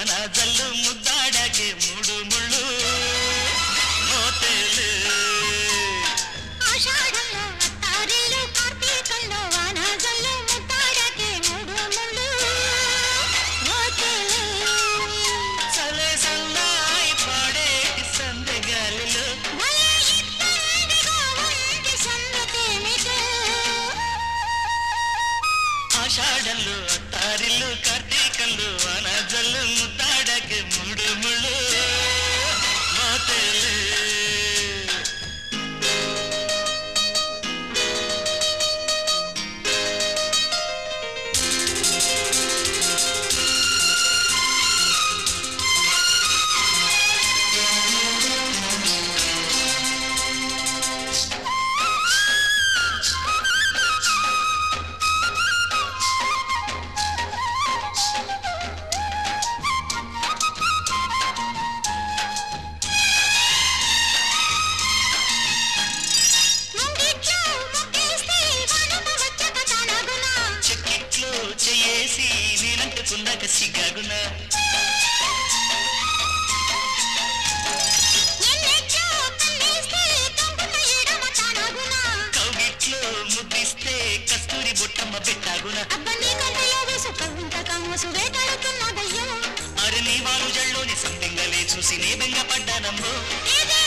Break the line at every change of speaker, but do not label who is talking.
వాన జల్లు ముద్దాడకే మూడు ముళ్ళు మోతేలు
ఆషాఢంలో అత్తారిల్లు కార్తీకంలో వాన జల్లు ముద్దాడకే మూడు ముళ్ళు మోతేలు
సలే సన్నాయి పాడేటి సందెగాలిలో
భలే ఇబ్బందిగా ఉంది సంగతేమిటో
ఆషాఢంలో అత్తారిల్లు కార్తీకంలో వాన జల్లు ముద్దాడకే మూడు ముళ్ళు మోతేలు
ముంగిట్లో ముగ్గేస్తే వానమ వచ్చక తానగునా
చెక్కిట్లో చేసి నేనంటుకున్నాక సిగ్గాగునా
ఎన్నెట్లో కన్నేస్తే తొంగున ఎడమ తానగునా
కౌగిట్లో ముద్దిస్తే కస్తూరి బొట్టమ్మ పెట్టాగునా
అబ్బని కంటలో వేసుక ఇంత కమ్మసు వేటాడుతున్నదయ్యో
అరే నీ వాలు జల్లోని సందింగలే చూసి నే బెంగ పడ్డానమ్మో
ఇదే